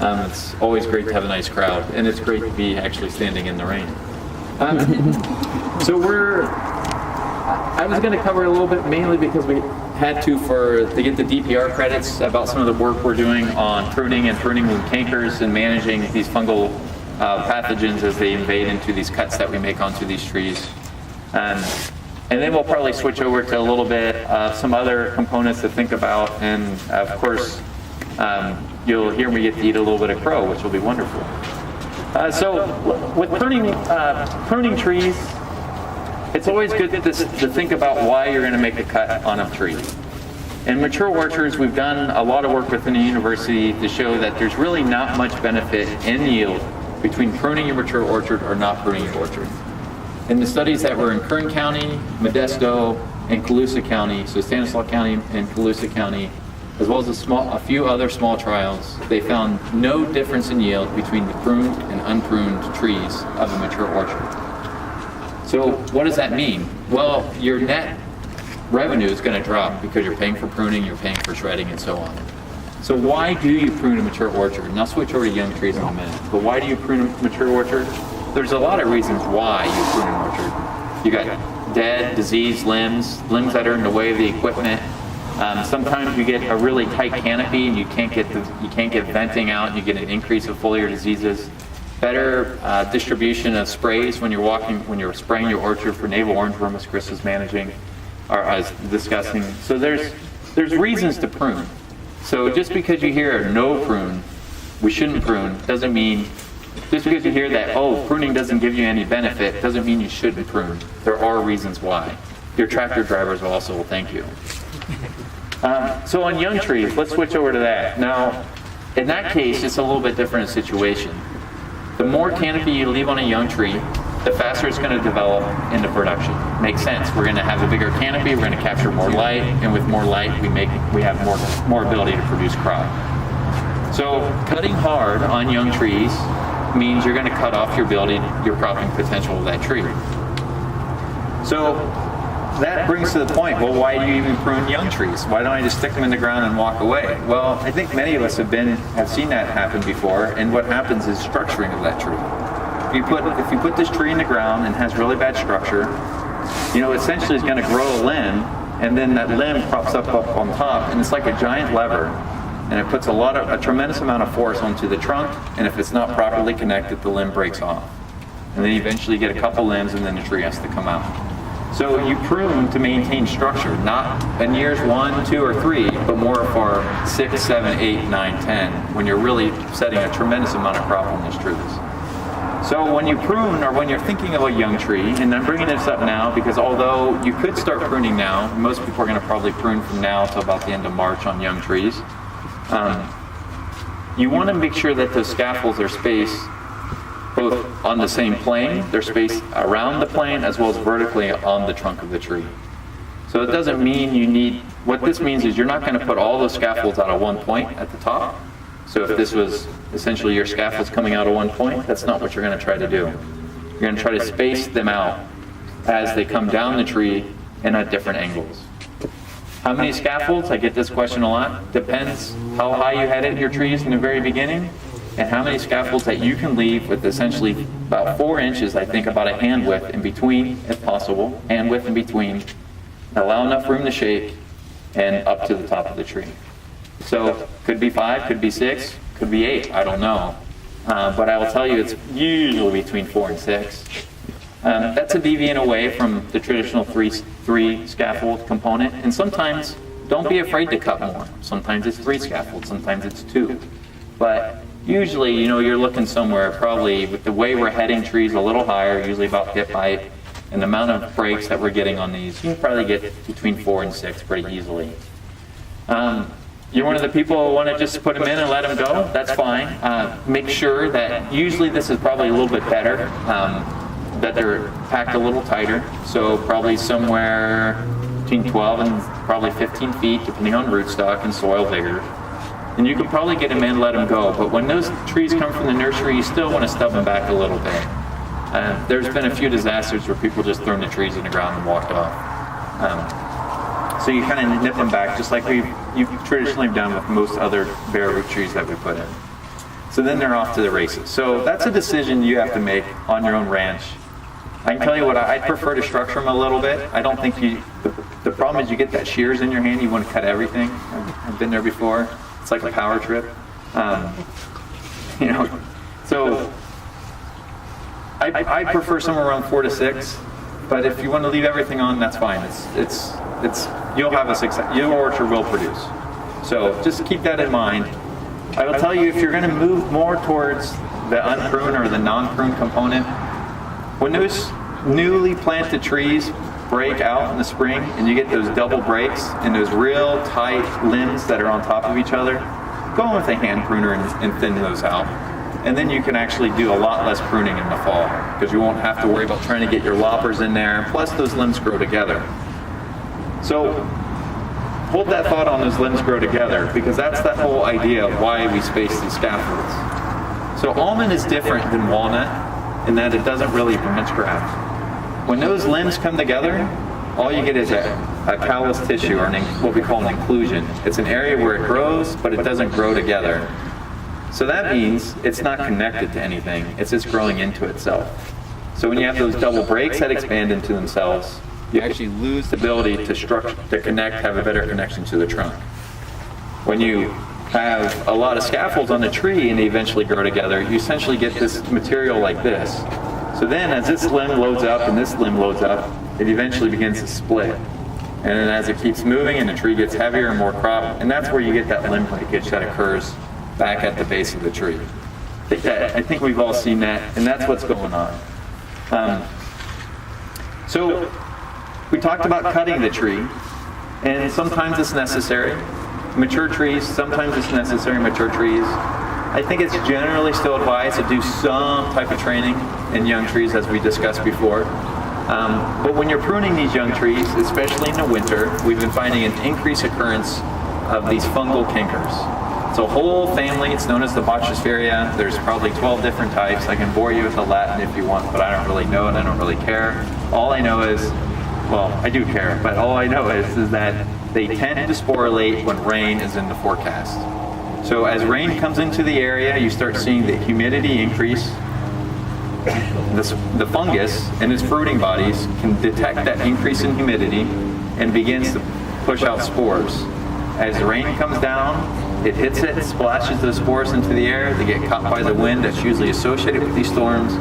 It's always great to have a nice crowd, and it's great to be actually standing in the rain. So I was going to cover a little bit mainly because we had to get the DPR credits about some of the work we're doing on pruning with cankers and managing these fungal pathogens as they invade into these cuts that we make onto these trees. And then we'll probably switch over to a little bit of some other components to think about, and of course you'll hear me get to eat a little bit of crow, which will be wonderful. So with pruning trees, it's always good to think about why you're going to make a cut on a tree. In mature orchards, we've done a lot of work within the university to show that there's really not much benefit in yield between pruning your mature orchard or not pruning your orchard. In the studies that were in Kern County, Modesto, and Colusa County, so Stanislaus County and Colusa County, as well as a few other small trials, they found no difference in yield between the pruned and unpruned trees of a mature orchard. So what does that mean? Well, your net revenue is going to drop because you're paying for pruning, you're paying for shredding, and so on. So why do you prune a mature orchard? And I'll switch over to young trees in a minute. But why do you prune a mature orchard? There's a lot of reasons why you prune an orchard. You got dead, diseased limbs that are in the way of the equipment. Sometimes you get a really tight canopy and you can't get venting out, and you get an increase of foliar diseases. Better distribution of sprays when you're spraying your orchard for navel orangeworm, as Chris is managing, or as discussing. So there's reasons to prune. So just because you hear no prune, we shouldn't prune, doesn't mean, just because you hear that, oh, pruning doesn't give you any benefit, doesn't mean you shouldn't prune. There are reasons why. Your tractor drivers also will thank you. So on young trees, let's switch over to that. Now, in that case, it's a little bit different situation. The more canopy you leave on a young tree, the faster it's going to develop into production. Makes sense. We're going to have a bigger canopy, we're going to capture more light, and with more light, we have more ability to produce crop. So cutting hard on young trees means you're going to cut off your cropping potential of that tree. So that brings to the point, well, why do you even prune young trees? Why don't I just stick them in the ground and walk away? Well, I think many of us have seen that happen before, and what happens is structuring of that tree. If you put this tree in the ground and has really bad structure, essentially it's going to grow a limb, and then that limb props up on top, and it's like a giant lever, and it puts a tremendous amount of force onto the trunk, and if it's not properly connected, the limb breaks off. And then eventually you get a couple limbs, and then the tree has to come out. So you prune to maintain structure, not in years 1, 2, or 3, but more for 6, 7, 8, 9, 10, when you're really setting a tremendous amount of crop on these trees. So when you prune, or when you're thinking of a young tree, and I'm bringing this up now because although you could start pruning now, most people are going to probably prune from now till about the end of March on young trees. You want to make sure that those scaffolds are spaced both on the same plane, they're spaced around the plane, as well as vertically on the trunk of the tree. So it doesn't mean what this means is you're not going to put all those scaffolds out at one point at the top. So if this was essentially your scaffolds coming out at one point, that's not what you're going to try to do. You're going to try to space them out as they come down the tree and at different angles. How many scaffolds? I get this question a lot. Depends how high you had it in your trees in the very beginning, and how many scaffolds that you can leave with essentially about 4 inches, I think about a hand width in between, if possible, hand width in between, allow enough room to shake, and up to the top of the tree. So could be 5, could be 6, could be 8, I don't know. But I will tell you it's usually between 4 and 6. That's a deviant away from the traditional three scaffold component, and sometimes don't be afraid to cut more. Sometimes it's 3 scaffolds, sometimes it's 2. But usually, you're looking somewhere probably with the way we're heading trees a little higher, usually about hip height, and the amount of breaks that we're getting on these, you can probably get between 4 and 6 pretty easily. You're one of the people who want to just put them in and let them go, that's fine. Make sure that usually this is probably a little bit better, that they're packed a little tighter, so probably somewhere between 12 and probably 15 feet, depending on rootstock and soil vigor. And you could probably get them in, let them go, but when those trees come from the nursery, you still want to stub them back a little bit. There's been a few disasters where people just thrown the trees in the ground and walked off. So you kind of nip them back, just like you've traditionally done with most other bare root trees that we put in. So then they're off to the races. So that's a decision you have to make on your own ranch. I can tell you what, I'd prefer to structure them a little bit. I don't think the problem is you get that shears in your hand, you want to cut everything. I've been there before. It's like a power trip. So I prefer somewhere around 4 to 6, but if you want to leave everything on, that's fine. You'll have a success. Your orchard will produce. So just keep that in mind. I will tell you, if you're going to move more towards the unpruned or the non-pruned component, when those newly planted trees break out in the spring and you get those double breaks and those real tight limbs that are on top of each other, go in with a hand pruner and thin those out. And then you can actually do a lot less pruning in the fall because you won't have to worry about trying to get your loppers in there. Plus those limbs grow together. So hold that thought on those limbs grow together, because that's that whole idea of why we space these scaffolds. So almond is different than walnut in that it doesn't really branch graft. When those limbs come together, all you get is a callus tissue, or what we call an inclusion. It's an area where it grows, but it doesn't grow together. So that means it's not connected to anything. It's just growing into itself. So when you have those double breaks that expand into themselves, you actually lose the ability to connect, have a better connection to the trunk. When you have a lot of scaffolds on the tree and they eventually grow together, you essentially get this material like this. So then as this limb loads up and this limb loads up, it eventually begins to split. And then as it keeps moving and the tree gets heavier and more crop, and that's where you get that limb breakage that occurs back at the base of the tree. I think we've all seen that, and that's what's going on. So we talked about cutting the tree, and sometimes it's necessary. Mature trees, sometimes it's necessary, mature trees. I think it's generally still advised to do some type of training in young trees, as we discussed before. But when you're pruning these young trees, especially in the winter, we've been finding an increased occurrence of these fungal cankers. It's a whole family. It's known as the Botchosferia. There's probably 12 different types. I can bore you with the Latin if you want, but I don't really know it. I don't really care. All I know is, well, I do care, but all I know is that they tend to sporulate when rain is in the forecast. So as rain comes into the area, you start seeing the humidity increase. The fungus and its fruiting bodies can detect that increase in humidity and begins to push out spores. As the rain comes down, it hits it, splashes those spores into the air, they get caught by the wind that's usually associated with these storms,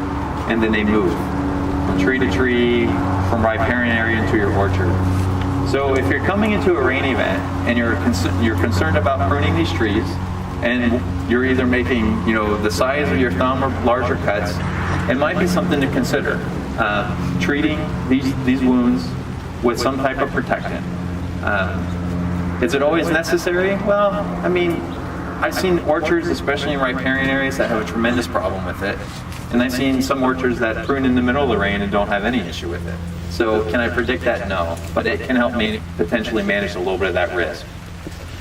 and then they move from tree to tree, from riparian area into your orchard. So if you're coming into a rain event and you're concerned about pruning these trees, and you're either making the size of your thumb or larger cuts, it might be something to consider. Treating these wounds with some type of protectant. Is it always necessary? Well, I mean, I've seen orchards, especially in riparian areas, that have a tremendous problem with it. And I've seen some orchards that prune in the middle of the rain and don't have any issue with it. So can I predict that? No. But it can help me potentially manage a little bit of that risk.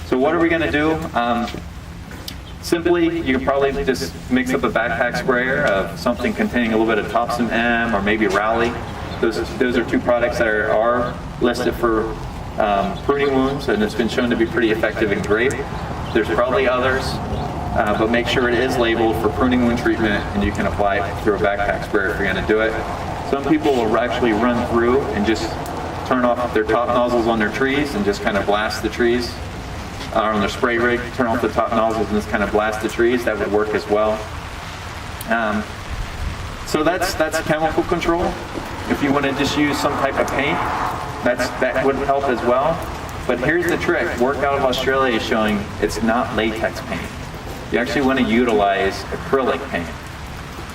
So what are we going to do? Simply, you can probably just mix up a backpack sprayer of something containing a little bit of Topsom M or maybe Rowley. Those are two products that are listed for pruning wounds, and it's been shown to be pretty effective in grape. There's probably others, but make sure it is labeled for pruning wound treatment, and you can apply it through a backpack sprayer if you're going to do it. Some people will actually run through and just turn off their top nozzles on their trees and just kind of blast the trees. On their spray rig, turn off the top nozzles and just kind of blast the trees. That would work as well. So that's chemical control. If you want to just use some type of paint, that would help as well. But here's the trick. Work out of Australia is showing it's not latex paint. You actually want to utilize acrylic paint.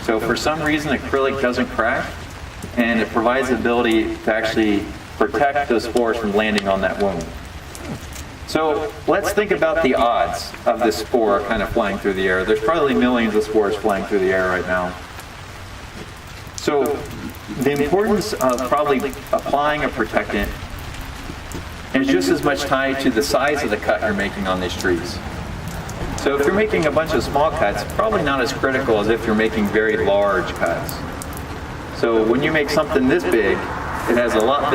So for some reason, acrylic doesn't crack, and it provides the ability to actually protect those spores from landing on that wound. So let's think about the odds of this spore kind of flying through the air. There's probably millions of spores flying through the air right now. So the importance of probably applying a protectant is just as much tied to the size of the cut you're making on these trees. So if you're making a bunch of small cuts, probably not as critical as if you're making very large cuts. So when you make something this big, it has a lot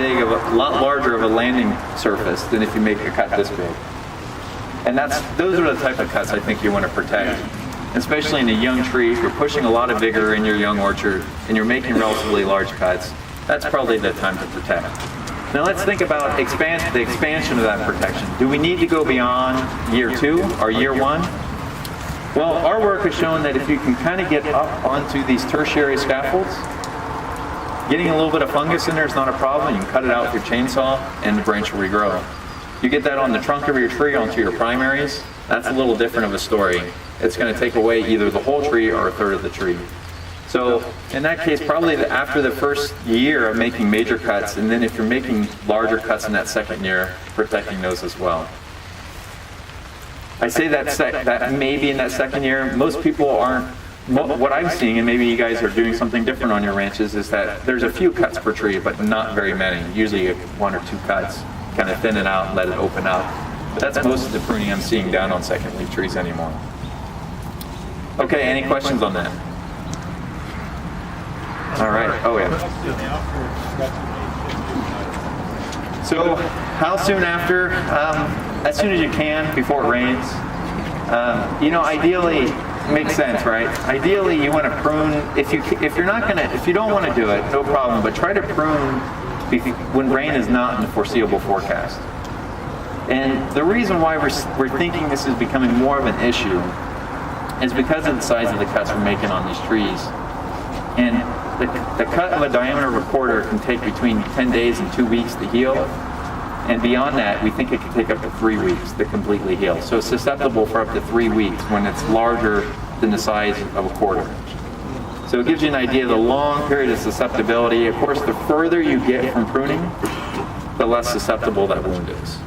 larger of a landing surface than if you make a cut this big. And those are the type of cuts I think you want to protect. especially in a young tree. If you're pushing a lot of vigor in your young orchard and you're making relatively large cuts, that's probably the time to protect. Now let's think about the expansion of that protection. Do we need to go beyond year 2 or year 1? Well, our work has shown that if you can kind of get up onto these tertiary scaffolds, getting a little bit of fungus in there is not a problem. You can cut it out with your chainsaw and the branch will regrow. You get that on the trunk of your tree onto your primaries, that's a little different of a story. It's going to take away either the whole tree or a third of the tree. So in that case, probably after the first year of making major cuts, and then if you're making larger cuts in that second year, protecting those as well. I say that maybe in that second year, most people aren't. What I'm seeing, and maybe you guys are doing something different on your ranches, is that there's a few cuts per tree, but not very many. Usually 1 or 2 cuts, kind of thin it out and let it open up. But that's most of the pruning I'm seeing down on second leaf trees anymore. Okay, any questions on that? All right. Oh yeah. So how soon after? As soon as you can, before it rains. Ideally, makes sense, right? Ideally, you want to prune. If you don't want to do it, no problem. But try to prune when rain is not in the foreseeable forecast. And the reason why we're thinking this is becoming more of an issue is because of the size of the cuts we're making on these trees. And the cut of a diameter of a quarter can take between 10 days and 2 weeks to heal. And beyond that, we think it can take up to 3 weeks to completely heal. So it's susceptible for up to 3 weeks when it's larger than the size of a quarter. So it gives you an idea of the long period of susceptibility. Of course, the further you get from pruning, the less susceptible that wound is.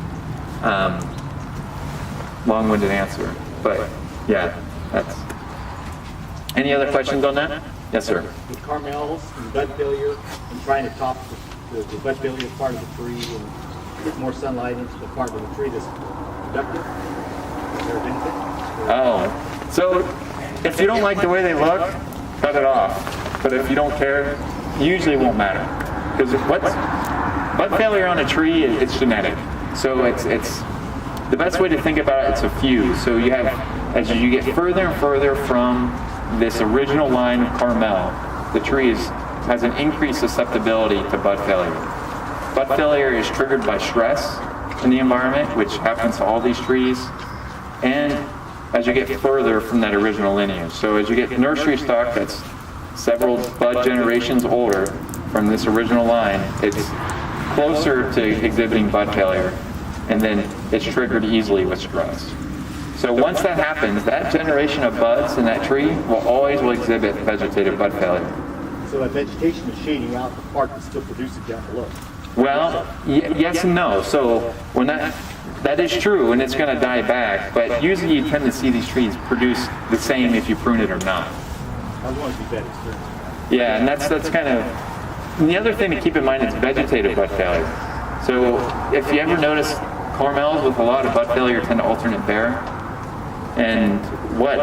Long-winded answer, but yeah, that's. Any other questions on that? Yes, sir. With carmels and bud failure and trying to top the bud failure part of the tree and get more sunlight into the part of the tree that's productive, is there a benefit? Oh, so if you don't like the way they look, cut it off. But if you don't care, usually it won't matter. Because bud failure on a tree, it's genetic. So it's the best way to think about it, it's a fuse. So you have, as you get further and further from this original line of carmel, the tree has an increased susceptibility to bud failure. Bud failure is triggered by stress in the environment, which happens to all these trees, and as you get further from that original lineage. So as you get nursery stock that's several bud generations older from this original line, it's closer to exhibiting bud failure, and then it's triggered easily with stress. So once that happens, that generation of buds in that tree will exhibit vegetative bud failure. So that vegetation is shading out the part that's still producing down below. Well, yes and no. So when that is true, and it's going to die back, but usually you tend to see these trees produce the same if you prune it or not. I want to be that experience. Yeah, and that's kind of. And the other thing to keep in mind is vegetative bud failure. So if you ever notice carmels with a lot of bud failure tend to alternate bare, and what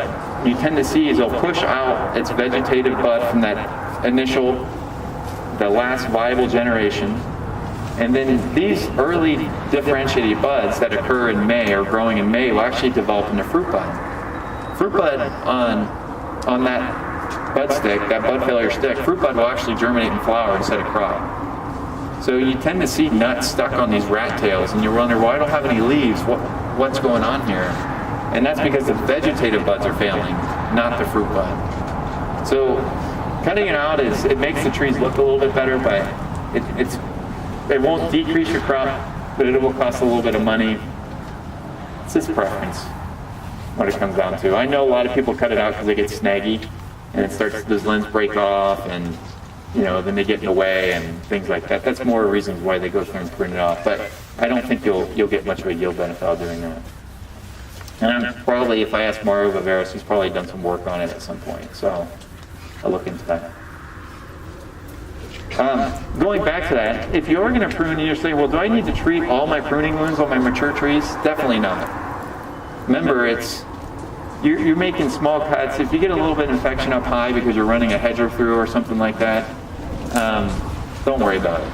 you tend to see is they'll push out its vegetative bud from that initial, the last viable generation, and then these early differentiated buds that occur in May or growing in May will actually develop into fruit bud. Fruit bud on that bud stick, that bud failure stick, fruit bud will actually germinate and flower instead of crop. So you tend to see nuts stuck on these rat tails, and you wonder, well, I don't have any leaves. What's going on here? And that's because the vegetative buds are failing, not the fruit bud. So cutting it out it makes the trees look a little bit better, but it won't decrease your crop, but it will cost a little bit of money. It's just preference, what it comes down to. I know a lot of people cut it out because they get snaggy, and those limbs break off, and then they get in the way and things like that. That's more reasons why they go through and prune it off. But I don't think you'll get much of a yield benefit out of doing that. And probably, if I ask Mario Viveros, he's probably done some work on it at some point. So I'll look into that. Going back to that, if you're going to prune and you're saying, well, do I need to treat all my pruning wounds on my mature trees? Definitely not. Remember, you're making small cuts. If you get a little bit of infection up high because you're running a hedger through or something like that, don't worry about it.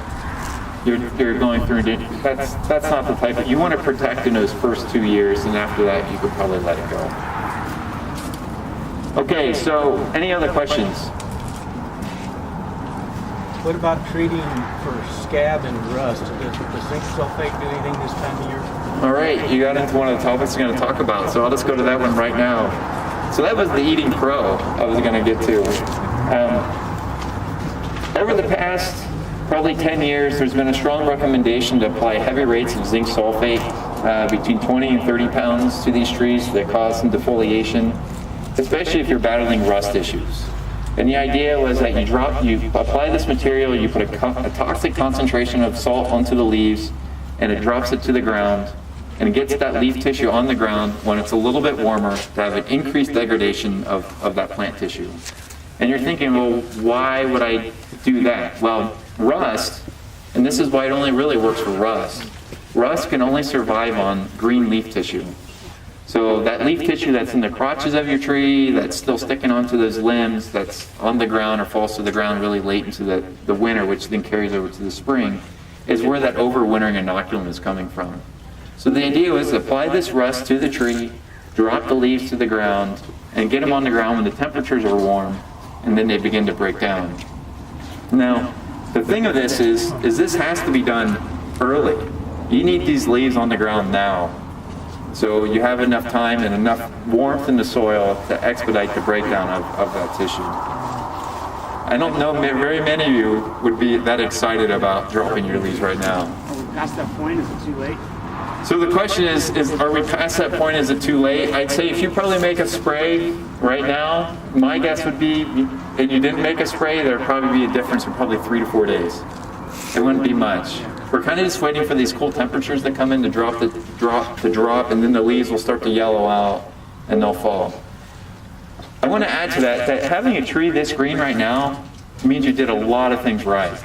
You're going through, that's not the type. You want to protect in those first 2 years, and after that, you could probably let it go. Okay, so any other questions? What about treating for scab and rust? Does zinc sulfate do anything this time of year? All right, you got into one of the topics I'm going to talk about, so I'll just go to that one right now. So that was the eating crow I was going to get to. Over the past probably 10 years, there's been a strong recommendation to apply heavy rates of zinc sulfate, between 20 and 30 pounds to these trees that cause some defoliation, especially if you're battling rust issues. And the idea was that you apply this material, you put a toxic concentration of salt onto the leaves, and it drops it to the ground, and it gets that leaf tissue on the ground when it's a little bit warmer to have an increased degradation of that plant tissue. And you're thinking, well, why would I do that? Well, rust, and this is why it only really works for rust, rust can only survive on green leaf tissue. So that leaf tissue that's in the crotches of your tree, that's still sticking onto those limbs, that's on the ground or falls to the ground really late into the winter, which then carries over to the spring, is where that overwintering inoculum is coming from. So the idea was to apply this rust to the tree, drop the leaves to the ground, and get them on the ground when the temperatures are warm, and then they begin to break down. Now, the thing of this is this has to be done early. You need these leaves on the ground now, so you have enough time and enough warmth in the soil to expedite the breakdown of that tissue. I don't know very many of you would be that excited about dropping your leaves right now. Are we past that point? Is it too late? So the question is are we past that point? Is it too late? I'd say if you probably make a spray right now, my guess would be, if you didn't make a spray, there'd probably be a difference of probably 3 to 4 days. It wouldn't be much. We're kind of just waiting for these cool temperatures to come in to drop, and then the leaves will start to yellow out and they'll fall. I want to add to that having a tree this green right now means you did a lot of things right.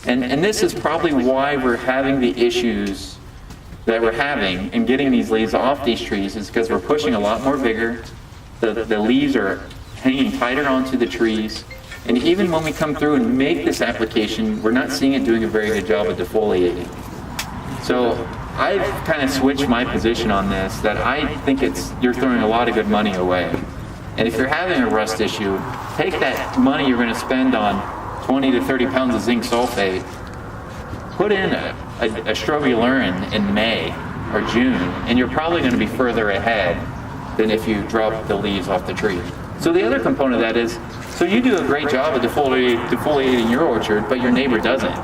And this is probably why we're having the issues that we're having in getting these leaves off these trees, is because we're pushing a lot more vigor. The leaves are hanging tighter onto the trees. And even when we come through and make this application, we're not seeing it doing a very good job of defoliating. So I've kind of switched my position on this, that I think you're throwing a lot of good money away. And if you're having a rust issue, take that money you're going to spend on 20 to 30 pounds of zinc sulfate, put in a strobilurin in May or June, and you're probably going to be further ahead than if you drop the leaves off the tree. So the other component of that is, so you do a great job of defoliating your orchard, but your neighbor doesn't.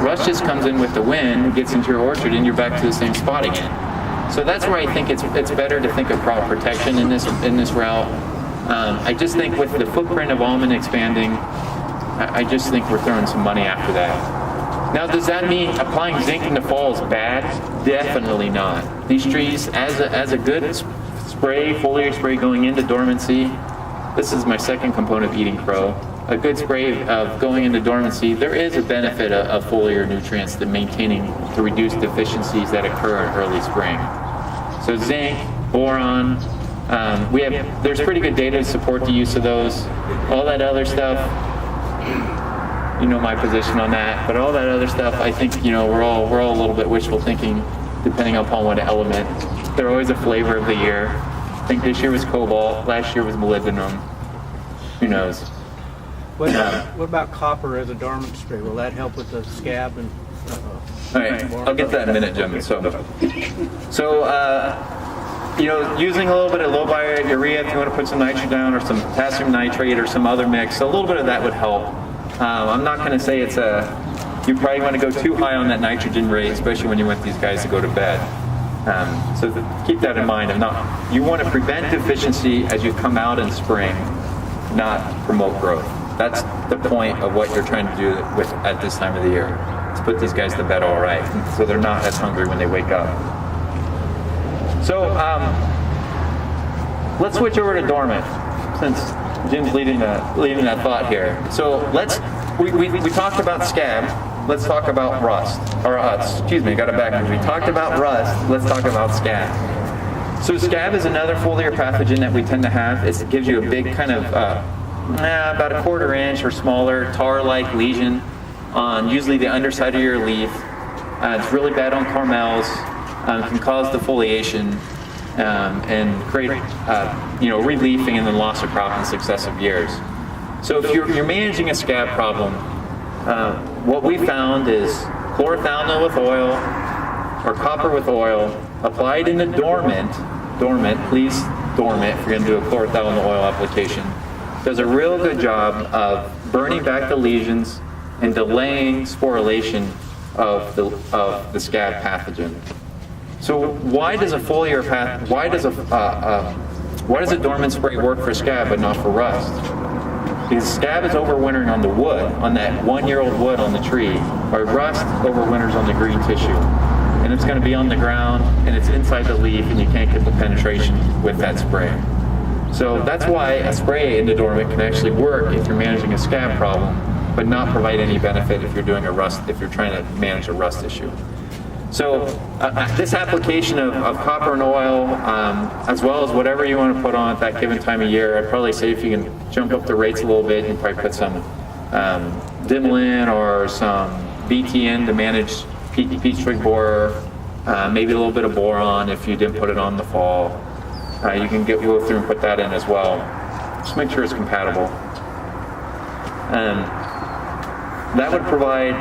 Rust just comes in with the wind, gets into your orchard, and you're back to the same spot again. So that's where I think it's better to think of crop protection in this route. I just think with the footprint of almond expanding, I just think we're throwing some money after that. Now, does that mean applying zinc in the fall is bad? Definitely not. These trees, as a good spray, foliar spray going into dormancy, this is my second component of eating crow. A good spray of going into dormancy, there is a benefit of foliar nutrients to reduce deficiencies that occur in early spring. So zinc, boron, there's pretty good data to support the use of those. All that other stuff, you know my position on that, but all that other stuff, I think, we're all a little bit wishful thinking, depending upon what element. They're always a flavor of the year. I think this year was cobalt, last year was molybdenum. Who knows? What about copper as a dormant spray? Will that help with the scab and? All right, I'll get that in a minute, Jim. Using a little bit of low urea, if you want to put some nitrogen down, or some potassium nitrate, or some other mix, a little bit of that would help. I'm not going to say you probably want to go too high on that nitrogen rate, especially when you want these guys to go to bed. So keep that in mind. You want to prevent deficiency as you come out in spring, not promote growth. That's the point of what you're trying to do at this time of the year, to put these guys to bed all right, so they're not as hungry when they wake up. So let's switch over to dormant, since Jim's leading that thought here. So we talked about scab. Let's talk about rust. Got it backwards. We talked about rust. Let's talk about scab. So scab is another foliar pathogen that we tend to have. It gives you a big kind of about a 1/4 inch or smaller tar-like lesion on usually the underside of your leaf. It's really bad on carmels. Can cause defoliation. and create, reliefing and then loss of crop in successive years. So if you're managing a scab problem, what we found is chlorothalonil with oil or copper with oil applied in the dormant, please dormant if you're going to do a chlorothalonil oil application, does a real good job of burning back the lesions and delaying sporulation of the scab pathogen. So why does a dormant spray work for scab but not for rust? Because scab is overwintering on the wood, on that 1-year-old wood on the tree, while rust overwinters on the green tissue. And it's going to be on the ground, and it's inside the leaf, and you can't get the penetration with that spray. So that's why a spray into dormant can actually work if you're managing a scab problem, but not provide any benefit if you're doing if you're trying to manage a rust issue. So this application of copper and oil, as well as whatever you want to put on at that given time of year, I'd probably say if you can jump up the rates a little bit, you can probably put some Dimlin or some BTN to manage peach twig borer, maybe a little bit of boron if you didn't put it on in the fall. You can go through and put that in as well. Just make sure it's compatible. That would provide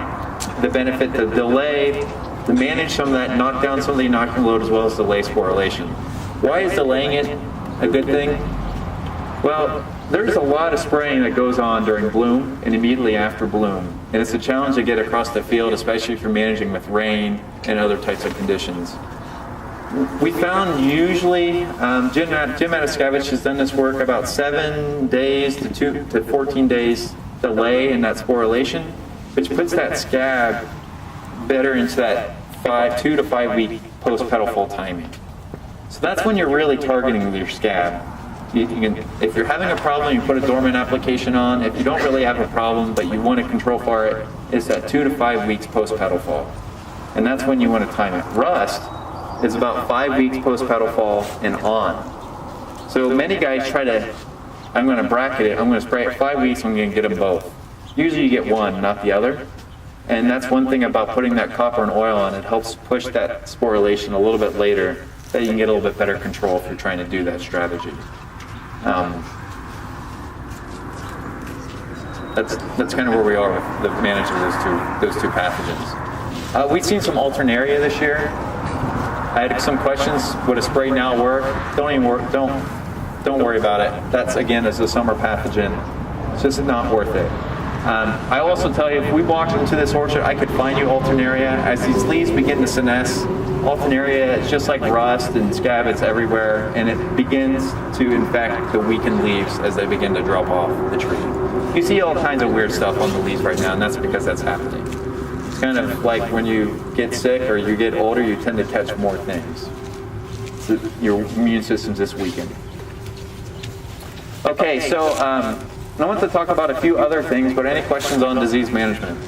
the benefit to delay, to manage some of that, knock down some of the inoculant load as well as delay sporulation. Why is delaying it a good thing? Well, there's a lot of spraying that goes on during bloom and immediately after bloom. And it's a challenge to get across the field, especially if you're managing with rain and other types of conditions. We found usually, Jim Mataskevich has done this work about 7 days to 14 days delay in that sporulation, which puts that scab better into that 2 to 5 week post-petal full timing. So that's when you're really targeting your scab. If you're having a problem, you put a dormant application on. If you don't really have a problem, but you want to control for it, it's that 2 to 5 weeks post-petal fall. And that's when you want to time it. Rust is about 5 weeks post-petal fall and on. So many guys try to, I'm going to bracket it, I'm going to spray it 5 weeks, I'm going to get them both. Usually you get one, not the other. And that's one thing about putting that copper and oil on, it helps push that sporulation a little bit later, that you can get a little bit better control if you're trying to do that strategy. That's kind of where we are with the managing those two pathogens. We've seen some alternaria this year. I had some questions. Would a spray now work? Don't worry about it. That's again is a summer pathogen. It's just not worth it. I also tell you, if we walked into this orchard, I could find you alternaria. As these leaves begin to senesce, alternaria, it's just like rust and scab, it's everywhere, and it begins to infect the weakened leaves as they begin to drop off the tree. You see all kinds of weird stuff on the leaves right now, and that's because that's happening. It's kind of like when you get sick or you get older, you tend to catch more things. So your immune system's just weakened. Okay, so I want to talk about a few other things, but any questions on disease management?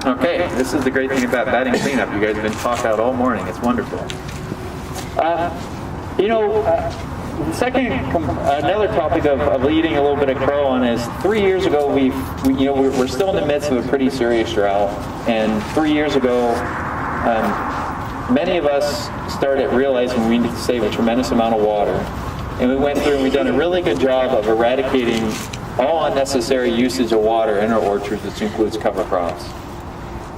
Okay, this is the great thing about batting cleanup. You guys have been talked out all morning. It's wonderful. Another topic of eating a little bit of crow on is 3 years ago we're still in the midst of a pretty serious drought, and 3 years ago many of us started realizing we need to save a tremendous amount of water, and we went through and we've done a really good job of eradicating all unnecessary usage of water in our orchards, which includes cover crops.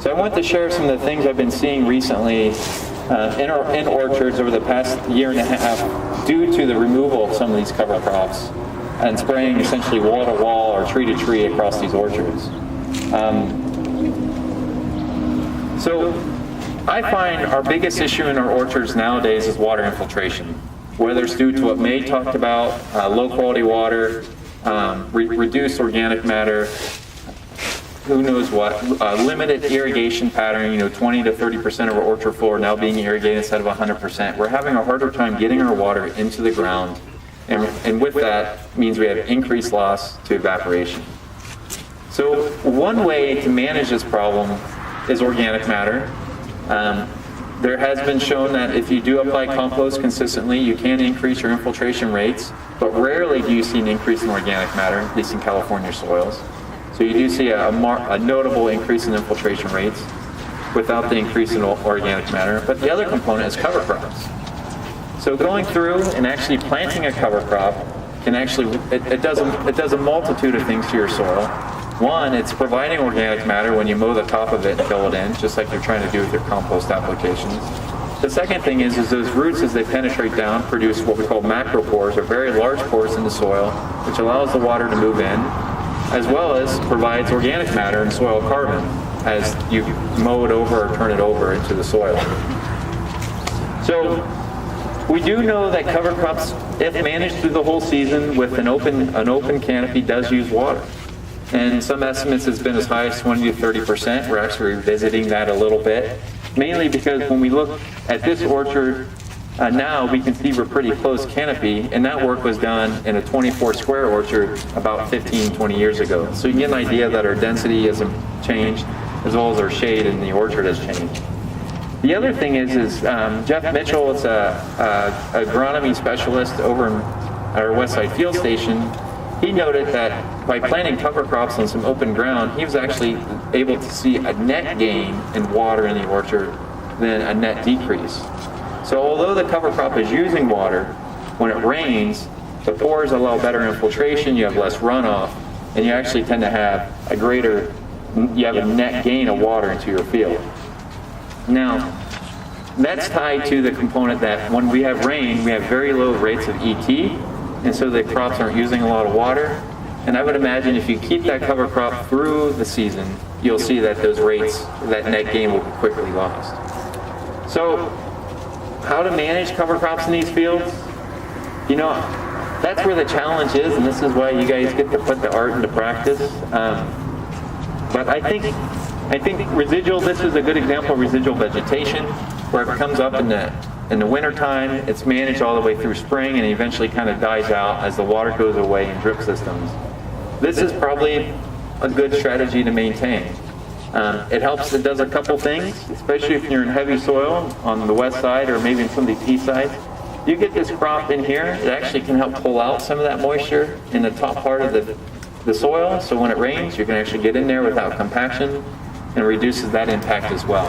So I want to share some of the things I've been seeing recently in orchards over the past year and a half due to the removal of some of these cover crops and spraying essentially wall to wall or tree to tree across these orchards. So I find our biggest issue in our orchards nowadays is water infiltration, whether it's due to what May talked about, low quality water, reduced organic matter, who knows what, limited irrigation pattern, 20 to 30% of our orchard floor now being irrigated instead of 100%. We're having a harder time getting our water into the ground, and with that means we have increased loss to evaporation. So one way to manage this problem is organic matter. There has been shown that if you do apply compost consistently, you can increase your infiltration rates, but rarely do you see an increase in organic matter, at least in California soils. So you do see a notable increase in infiltration rates. without the increase in organic matter. But the other component is cover crops. So going through and actually planting a cover crop can actually, it does a multitude of things to your soil. One, it's providing organic matter when you mow the top of it and fill it in, just like you're trying to do with your compost applications. The second thing is those roots, as they penetrate down, produce what we call macropores, or very large pores in the soil, which allows the water to move in, as well as provides organic matter and soil carbon as you mow it over or turn it over into the soil. So we do know that cover crops, if managed through the whole season with an open canopy, does use water. And some estimates has been as high as 20 to 30%. We're actually revisiting that a little bit, mainly because when we look at this orchard now, we can see we're pretty close canopy, and that work was done in a 24 square orchard about 15, 20 years ago. So you can get an idea that our density hasn't changed, as well as our shade in the orchard has changed. The other thing is Jeff Mitchell is a agronomy specialist over at our Westside Field Station. He noted that by planting cover crops on some open ground, he was actually able to see a net gain in water in the orchard than a net decrease. So although the cover crop is using water, when it rains, the pores allow better infiltration, you have less runoff, and you actually tend to have you have a net gain of water into your field. Now, that's tied to the component that when we have rain, we have very low rates of ET, and so the crops aren't using a lot of water. And I would imagine if you keep that cover crop through the season, you'll see that those rates, that net gain will be quickly lost. So, how to manage cover crops in these fields? You know, that's where the challenge is, and this is why you guys get to put the art into practice. But I think residual, this is a good example of residual vegetation, where it comes up in the wintertime, it's managed all the way through spring, and eventually kind of dies out as the water goes away in drip systems. This is probably a good strategy to maintain. It helps, it does a couple things, especially if you're in heavy soil on the west side or maybe in some of these east sides. You get this crop in here, it actually can help pull out some of that moisture in the top part of the soil, so when it rains, you can actually get in there without compaction, and reduces that impact as well.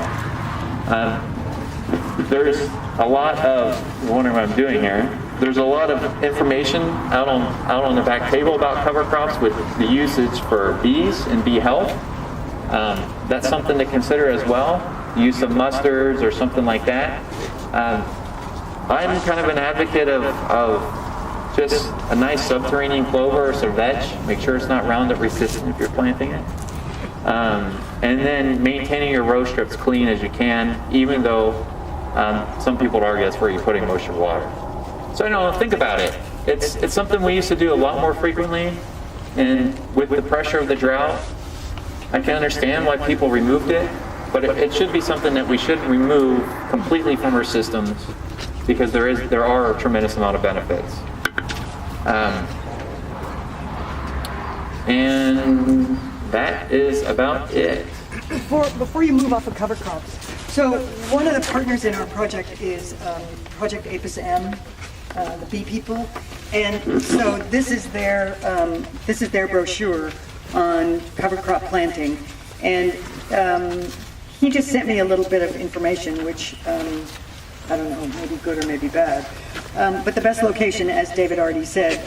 There's a lot of, I wonder what I'm doing here, there's a lot of information out on the back table about cover crops with the usage for bees and bee health. That's something to consider as well, the use of mustards or something like that. I'm kind of an advocate of just a nice subterranean clover or some vetch. Make sure it's not Roundup resistant if you're planting it. And then maintaining your row strips clean as you can, even though some people would argue that's where you're putting most of your water. So think about it. It's something we used to do a lot more frequently, and with the pressure of the drought, I can understand why people removed it, but it should be something that we should remove completely from our systems, because there are a tremendous amount of benefits. And that is about it. Before you move off of cover crops, so one of the partners in our project is Project Apis M, the bee people, and so this is their brochure on cover crop planting, and he just sent me a little bit of information, which I don't know, maybe good or maybe bad. But the best location, as David already said,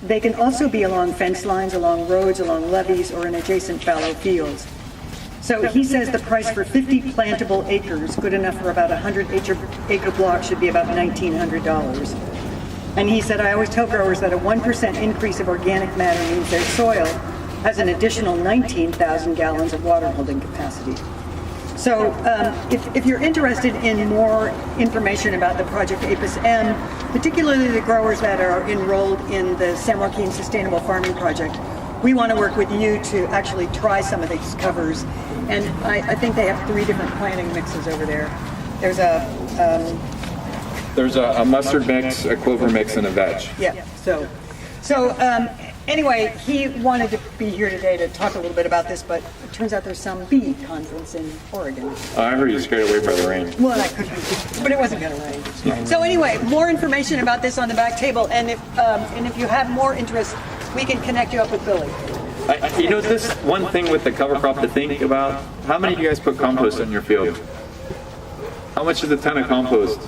they can also be along fence lines, along roads, along levees, or in adjacent fallow fields. So he says the price for 50 plantable acres, good enough for about 100 acre block, should be about $1,900. And he said, I always tell growers that a 1% increase of organic matter means their soil has an additional 19,000 gallons of water holding capacity. So if you're interested in more information about the Project Apis M, particularly the growers that are enrolled in the San Joaquin Sustainable Farming Project, we want to work with you to actually try some of these covers. And I think they have 3 different planting mixes over there. There's a mustard mix, a clover mix, and a vetch. Yeah, so anyway, he wanted to be here today to talk a little bit about this, but it turns out there's some bee conference in Oregon. I heard you scared away by the rain. Well, I could be, but it wasn't going to rain. So anyway, more information about this on the back table, and if you have more interest, we can connect you up with Billy. You know, this one thing with the cover crop to think about, how many of you guys put compost in your field? How much is a ton of compost?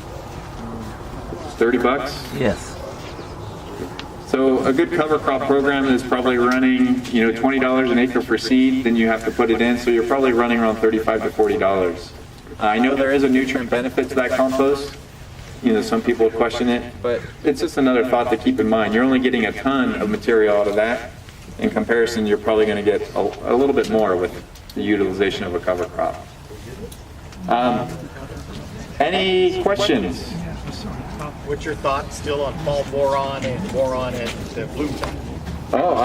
30 bucks? Yes. So a good cover crop program is probably running, you know, $20 an acre for seed, then you have to put it in, so you're probably running around $35 to $40. I know there is a nutrient benefit to that compost. You know, some people question it, but it's just another thought to keep in mind. You're only getting a ton of material out of that. In comparison, you're probably going to get a little bit more with the utilization of a cover crop. Any questions? What's your thoughts still on fall boron and the bloom time? Oh,